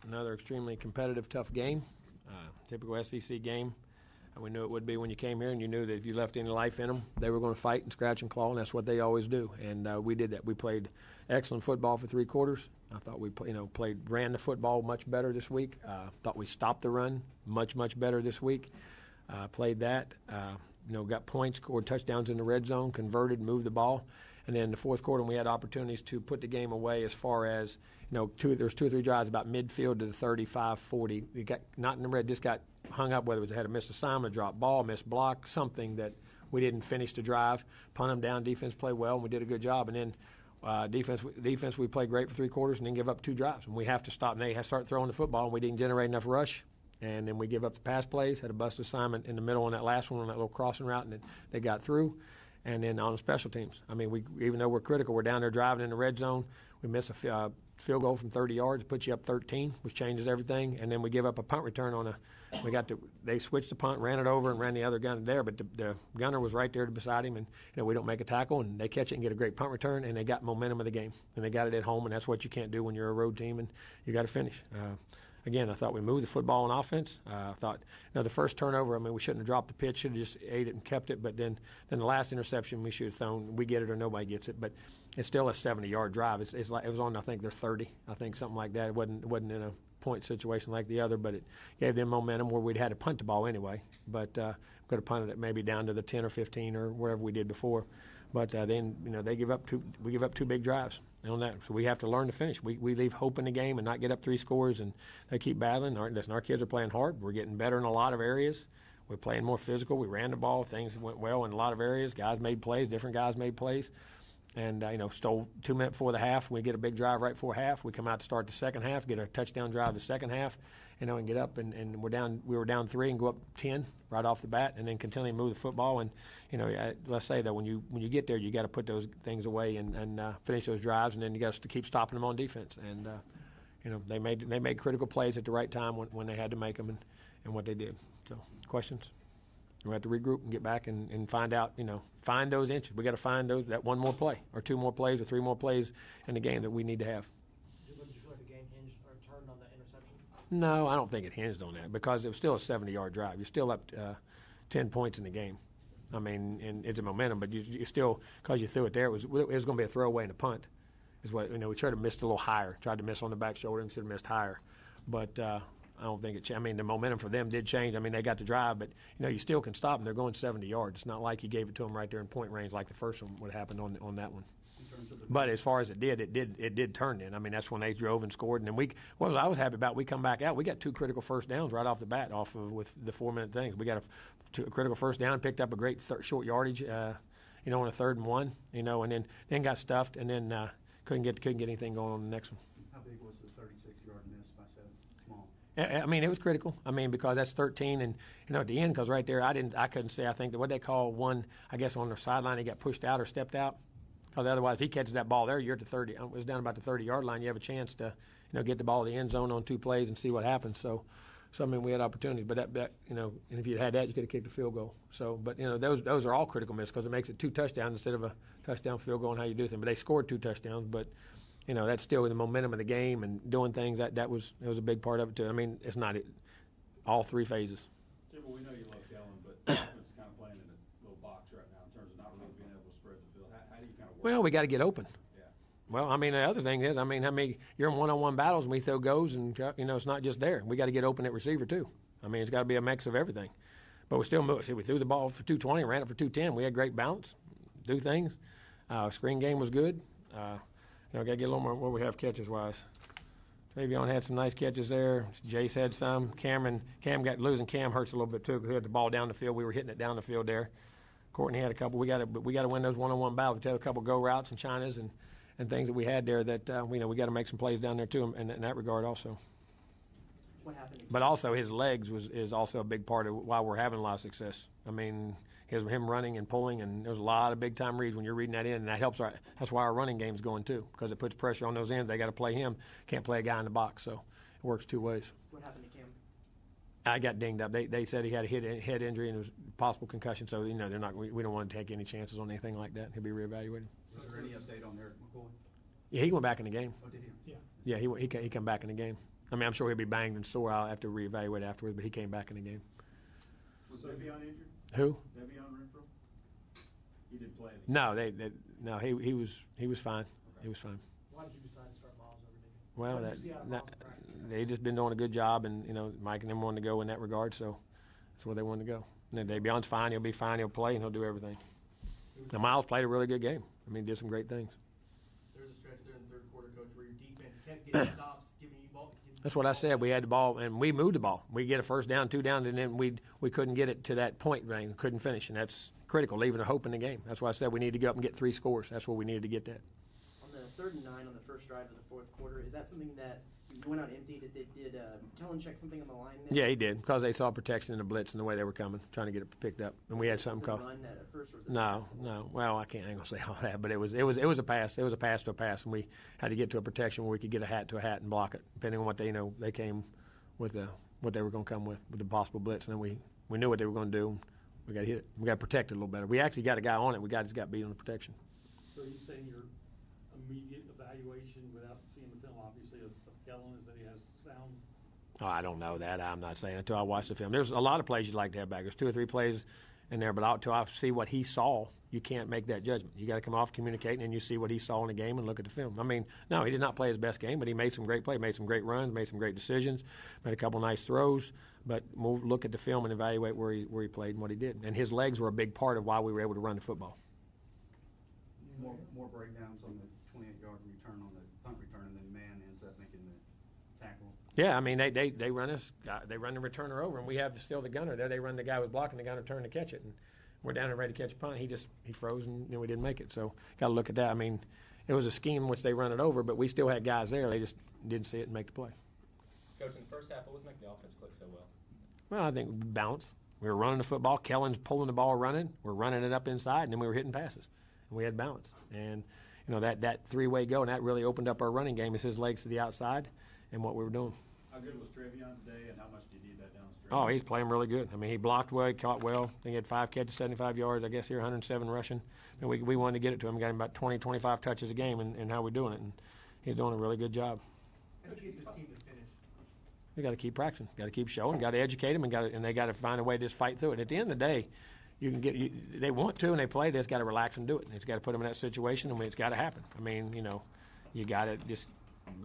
another extremely competitive, tough game, typical SEC game. We knew it would be when you came here, and you knew that if you left any life in them, they were going to fight and scratch and claw, and that's what they always do. And we did that. We played excellent football for 3 quarters. I thought we ran the football much better this week. Thought we stopped the run much better this week. Played that. Got points, scored touchdowns in the red zone, converted, moved the ball. And then in the fourth quarter, we had opportunities to put the game away as far as, there's 2 or 3 drives about midfield to the 35, 40. It got not in the red, just got hung up, whether it was had a missed assignment, dropped ball, missed block, something that we didn't finish the drive, punt them down, defense played well, and we did a good job. And then defense, we played great for 3 quarters and then give up 2 drives. And we have to stop, and they have to start throwing the football, and we didn't generate enough rush. And then we give up the pass plays, had a bust assignment in the middle on that last one on that little crossing route, and then they got through. And then on the special teams, even though we're critical, we're down there driving in the red zone. We miss a field goal from 30 yards, puts you up 13, which changes everything. And then we give up a punt return they switched the punt, ran it over, and ran the other gunner there. But the gunner was right there beside him, and we don't make a tackle, and they catch it and get a great punt return, and they got momentum of the game, and they got it at home, and that's what you can't do when you're a road team, and you got to finish. Again, I thought we moved the football on offense. I thought, the first turnover, we shouldn't have dropped the pitch, should have just ate it and kept it. But then the last interception, we should have thrown, we get it or nobody gets it. But it's still a 70-yard drive. It's like it was on, I think, their 30, something like that. It wasn't in a point situation like the other, but it gave them momentum where we'd had to punt the ball anyway. But could have punted it maybe down to the 10 or 15 or whatever we did before. But then, we give up 2 big drives on that. So we have to learn to finish. We leave hope in the game and not get up 3 scores, and they keep battling. Our kids are playing hard. We're getting better in a lot of areas. We're playing more physical. We ran the ball. Things went well in a lot of areas. Guys made plays. Different guys made plays. And, stole 2 minutes before the half. We get a big drive right before half. We come out to start the second half, get a touchdown drive the second half, and get up. And we were down 3 and go up 10 right off the bat, and then continue to move the football. And, let's say that when you get there, you got to put those things away and finish those drives, and then you got to keep stopping them on defense. And, they made critical plays at the right time when they had to make them and what they did. So, questions? We have to regroup and get back and find out, find those inches. We got to find that 1 more play or 2 more plays or 3 more plays in the game that we need to have. Did you feel like the game hinged or turned on that interception? No, I don't think it hinged on that because it was still a 70-yard drive. You're still up 10 points in the game. And it's a momentum, but you still, because you threw it there, it was going to be a throwaway and a punt. Is what we tried to miss a little higher. Tried to miss on the back shoulder and should have missed higher. But I don't think the momentum for them did change. They got the drive, but, you still can stop them. They're going 70 yards. It's not like you gave it to them right there in point range like the first one would have happened on that one. But as far as it did turn in. That's when they drove and scored. And then what I was happy about, we come back out. We got 2 critical first downs right off the bat with the 4-minute things. We got a critical first down, picked up a great short yardage, on a 3rd and 1, and then got stuffed, and then couldn't get anything going on the next one. How big was the 36-yard miss by 7? Small. It was critical. Because that's 13, and at the end, because right there, I couldn't say. I think that what they call one, I guess on the sideline, he got pushed out or stepped out. Because otherwise, if he catches that ball there, you're at the 30. It was down about the 30-yard line. You have a chance to, get the ball to the end zone on 2 plays and see what happens. So we had opportunities, but that and if you had that, you could have kicked a field goal. So, but those are all critical misses because it makes it 2 touchdowns instead of a touchdown field goal and how you do things. But they scored 2 touchdowns, but. That's still the momentum of the game and doing things. It was a big part of it too. It's not all 3 phases. Jimbo, we know you love Kellen, but it's kind of playing in a little box right now in terms of not really being able to spread the field. How do you kind of work? Well, we got to get open. Yeah. Well, the other thing is, you're in one-on-one battles and we throw goes and it's not just there. We got to get open at receiver too. It's got to be a mix of everything. But we still moved. We threw the ball for 220, ran it for 210. We had great balance, do things. Screen game was good. Got to get a little more what we have catches-wise. Travion had some nice catches there. Jace had some. Cam got losing Cam hurts a little bit too because he had the ball down the field. We were hitting it down the field there. Courtney had a couple. We got to win those one-on-one battles. We had a couple go routes and Chinas and things that we had there that we got to make some plays down there too in that regard also. What happened? But also his legs is also a big part of why we're having a lot of success. Him running and pulling, and there's a lot of big-time reads when you're reading that in, and that helps. That's why our running game's going, too, because it puts pressure on those ends. They got to play him. Can't play a guy in the box, so it works 2 ways. What happened to Cam? I got dinged up. They said he had a head injury and it was a possible concussion, so, they're not. We don't want to take any chances on anything like that. He'll be reevaluated. Is there any update on Eric McCoy? Yeah, he went back in the game. Oh, did he? Yeah. Yeah, he come back in the game. I mean, I'm sure he'll be banged and sore. I'll have to reevaluate afterwards, but he came back in the game. Was Devion injured? Who? Devion Renfro? He didn't play. No, no, he was fine. Okay. He was fine. Why did you decide to start Miles over Davion? Well, What did you see out of Miles in practice? they just been doing a good job, and Mike and them wanted to go in that regard, so that's where they wanted to go. And then Davion's fine. He'll be fine. He'll play, and he'll do everything. Now, Miles played a really good game. I mean, did some great things. There was a stretch there in the third quarter, Coach, where your defense kept getting stops, giving you ball. That's what I said. We had the ball, and we moved the ball. We get a first down, 2 down, and then we couldn't get it to that point range. Couldn't finish, and that's critical, leaving a hope in the game. That's why I said we need to go up and get 3 scores. That's what we needed to get that. On the 3rd and 9 on the first drive of the fourth quarter, is that something that you went out empty? Did Kellen check something on the line there? Yeah, he did, because they saw protection in the blitz and the way they were coming, trying to get it picked up, and we had something Was it called. a run at first, or was it a No. Well, I ain't gonna say all that, but it was a pass. It was a pass to a pass, and we had to get to a protection where we could get a hat to a hat and block it, depending on what they came with what they were going to come with the possible blitz, and then we knew what they were going to do. We got to hit it. We got to protect it a little better. We actually got a guy on it. We just got beat on the protection. So are you saying your immediate evaluation without seeing the film, obviously, of Kellen is that he has sound? Oh, I don't know that. I'm not saying until I watch the film. There's a lot of plays you'd like to have back. There's 2 or 3 plays in there, but until I see what he saw, you can't make that judgment. You got to come off communicating, and you see what he saw in the game and look at the film. I mean, no, he did not play his best game, but he made some great plays, made some great runs, made some great decisions, made a couple nice throws. But we'll look at the film and evaluate where he played and what he did. And his legs were a big part of why we were able to run the football. More breakdowns on the 28-yard return on the punt return, and then man ends up making the tackle. Yeah, I mean, they run the returner over, and we have still the gunner there. They run the guy who was blocking, the gunner turned to catch it, and we're down and ready to catch a punt. He froze, and we didn't make it. So got to look at that. I mean, it was a scheme in which they run it over, but we still had guys there. They just didn't see it and make the play. Coach, in the first half, what was making the offense click so well? Well, I think balance. We were running the football. Kellen's pulling the ball, running. We're running it up inside, and then we were hitting passes, and we had balance. And that 3-way go, and that really opened up our running game. It's his legs to the outside, and what we were doing. How good was Trevion today, and how much do you need that down the stretch? Oh, he's playing really good. I mean, he blocked well, he caught well. I think he had 5 catches, 75 yards. I guess here 107 rushing. And we wanted to get it to him. Got him about 20, 25 touches a game, and how we're doing it. And he's doing a really good job. How did you get this team to finish? We got to keep practicing. Got to keep showing. Got to educate them, and they got to find a way to just fight through it. At the end of the day, they want to, and they play. They just got to relax and do it. It's got to put them in that situation, and it's got to happen. I mean, you got to just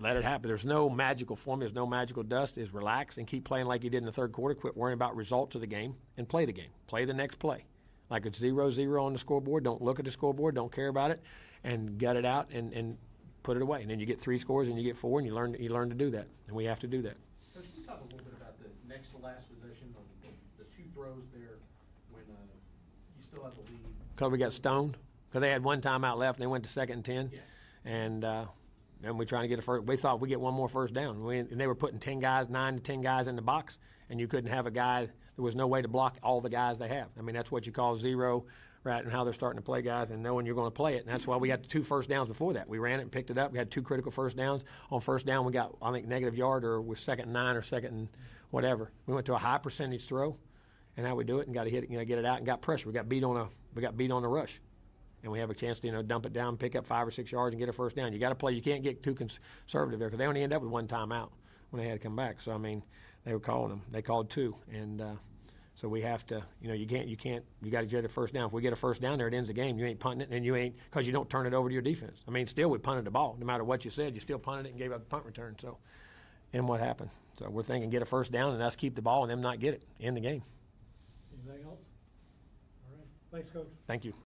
let it happen. There's no magical formula. There's no magical dust. Is relax and keep playing like you did in the third quarter. Quit worrying about results of the game and play the game. Play the next play. Like it's 0-0 on the scoreboard. Don't look at the scoreboard. Don't care about it, and gut it out and put it away. And then you get 3 scores and you get 4, and you learn to do that. And we have to do that. Coach, can you talk a little bit about the next to last possession on the 2 throws there when you still have the lead? Because we got stoned. Because they had 1 timeout left, and they went to 2nd and 10. Yeah. And we're trying to get a first. We thought we'd get 1 more first down. And they were putting 9 to 10 guys in the box, and you couldn't have a guy. There was no way to block all the guys they have. I mean, that's what you call zero, right, and how they're starting to play guys and knowing you're going to play it. And that's why we got the 2 first downs before that. We ran it and picked it up. We had 2 critical first downs. On first down, we got, I think, negative yard or with 2nd and 9 or 2nd and whatever. We went to a high percentage throw, and how we do it and got to hit it, get it out and got pressure. We got beat on the rush. And we have a chance to dump it down, pick up 5 or 6 yards, and get a first down. You got to play. You can't get too conservative there because they only end up with 1 timeout when they had to come back. So I mean, they were calling them. They called 2, and so we have to. You can't. You got to get a first down. If we get a first down there, it ends the game. You ain't punting it, and you ain't because you don't turn it over to your defense. I mean, still we punted the ball. No matter what you said, you still punted it and gave up the punt return. So, and what happened? So we're thinking get a first down and us keep the ball and them not get it. End the game. Anything else? All right. Thanks, Coach. Thank you.